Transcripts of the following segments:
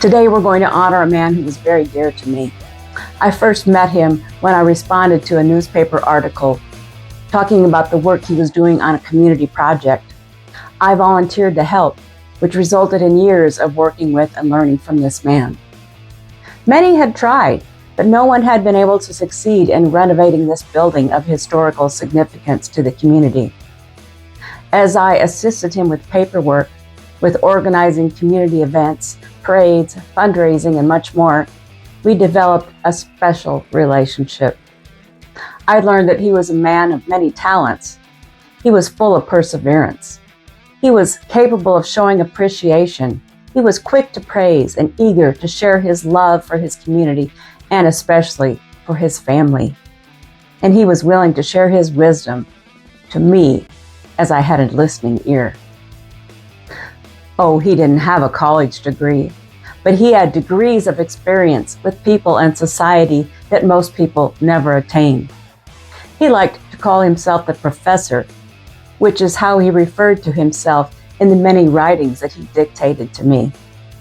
Today we're going to honor a man who was very dear to me. I first met him when I responded to a newspaper article talking about the work he was doing on a community project. I volunteered to help, which resulted in years of working with and learning from this man. Many had tried, but no one had been able to succeed in renovating this building of historical significance to the community. As I assisted him with paperwork, with organizing community events, parades, fundraising, and much more, we developed a special relationship. I learned that he was a man of many talents. He was full of perseverance. He was capable of showing appreciation. He was quick to praise and eager to share his love for his community and especially for his family. And he was willing to share his wisdom to me as I had a listening ear. Oh, he didn't have a college degree, but he had degrees of experience with people and society that most people never attain. He liked to call himself the professor, which is how he referred to himself in the many writings that he dictated to me.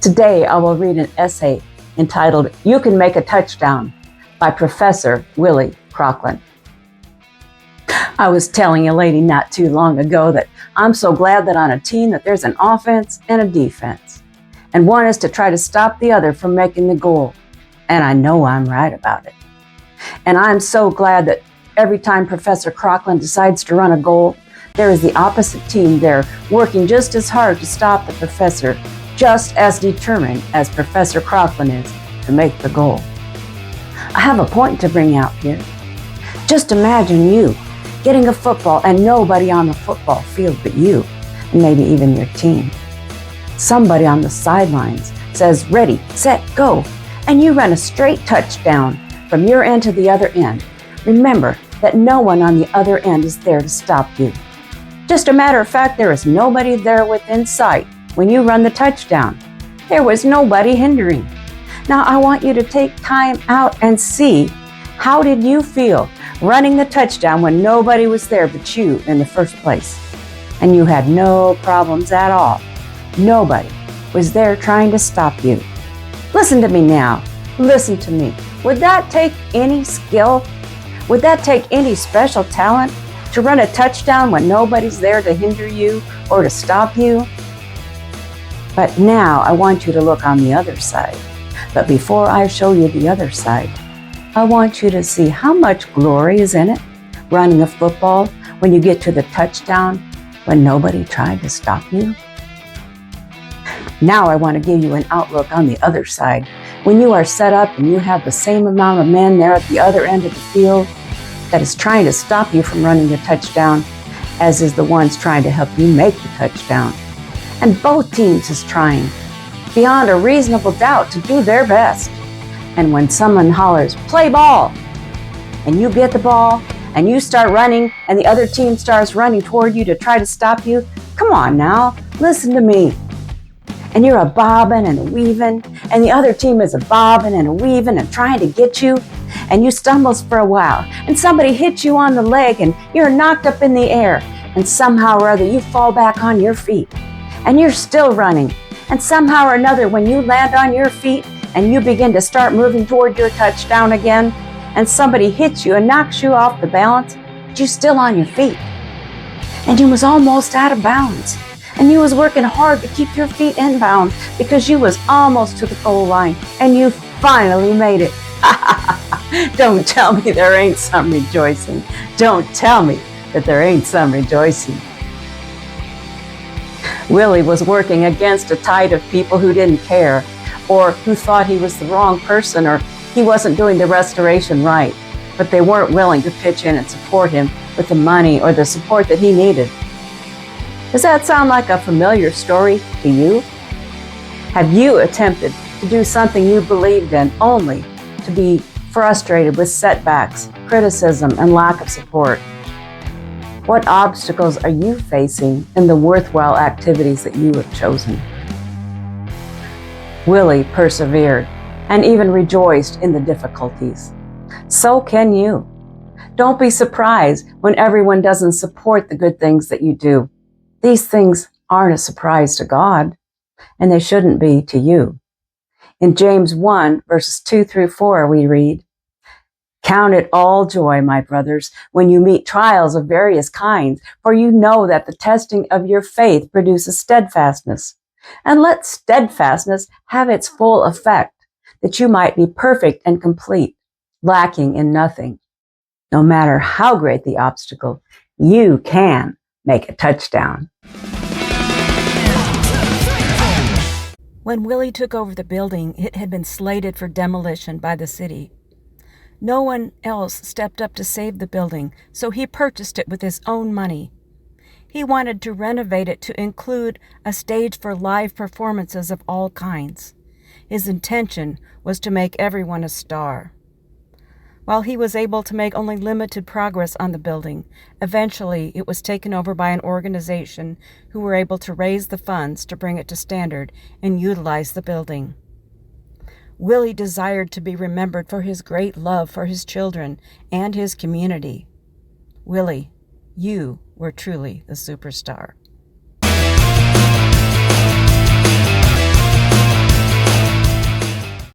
Today, I will read an essay entitled, "You Can Make a Touchdown" by Professor Willie Crocklin. I was telling a lady not too long ago that I'm so glad that on a team that there's an offense and a defense, and one is to try to stop the other from making the goal. And I know I'm right about it. And I'm so glad that every time Professor Crocklin decides to run a goal, there is the opposite team there working just as hard to stop the professor, just as determined as Professor Crocklin is to make the goal. I have a point to bring out here. Just imagine you getting a football and nobody on the football field but you, and maybe even your team. Somebody on the sidelines says, "Ready, set, go," and you run a straight touchdown from your end to the other end. Remember that no one on the other end is there to stop you. Just a matter of fact, there is nobody there within sight when you run the touchdown. There was nobody hindering. Now I want you to take time out and see, how did you feel running the touchdown when nobody was there but you in the first place? And you had no problems at all. Nobody was there trying to stop you. Listen to me now. Listen to me. Would that take any skill? Would that take any special talent to run a touchdown when nobody's there to hinder you or to stop you? But now I want you to look on the other side. But before I show you the other side, I want you to see how much glory is in it, running a football when you get to the touchdown when nobody tried to stop you. Now I want to give you an outlook on the other side. When you are set up and you have the same amount of men there at the other end of the field that is trying to stop you from running the touchdown, as is the ones trying to help you make the touchdown. And both teams is trying, beyond a reasonable doubt, to do their best. And when someone hollers, "Play ball," and you get the ball and you start running and the other team starts running toward you to try to stop you, come on now, listen to me. And you're a bobbing and a weaving, and the other team is a bobbing and a weaving and trying to get you, and you stumble for a while, and somebody hits you on the leg and you're knocked up in the air, and somehow or other you fall back on your feet, and you're still running, and somehow or another when you land on your feet and you begin to start moving toward your touchdown again, and somebody hits you and knocks you off the balance, but you're still on your feet, and you was almost out of bounds. And you was working hard to keep your feet inbound because you was almost to the goal line and you finally made it. Don't tell me there ain't some rejoicing. Don't tell me that there ain't some rejoicing. Willie was working against a tide of people who didn't care, or who thought he was the wrong person, or he wasn't doing the restoration right, but they weren't willing to pitch in and support him with the money or the support that he needed. Does that sound like a familiar story to you? Have you attempted to do something you believed in only to be frustrated with setbacks, criticism, and lack of support? What obstacles are you facing in the worthwhile activities that you have chosen? Willie persevered and even rejoiced in the difficulties. So can you. Don't be surprised when everyone doesn't support the good things that you do. These things aren't a surprise to God, and they shouldn't be to you. In James 1, verses 2 through 4, we read, "Count it all joy, my brothers, when you meet trials of various kinds, for you know that the testing of your faith produces steadfastness. And let steadfastness have its full effect, that you might be perfect and complete, lacking in nothing." No matter how great the obstacle, you can make a touchdown. When Willie took over the building, it had been slated for demolition by the city. No one else stepped up to save the building, so he purchased it with his own money. He wanted to renovate it to include a stage for live performances of all kinds. His intention was to make everyone a star. While he was able to make only limited progress on the building, eventually it was taken over by an organization who were able to raise the funds to bring it to standard and utilize the building. Willie desired to be remembered for his great love for his children and his community. Willie, you were truly the superstar.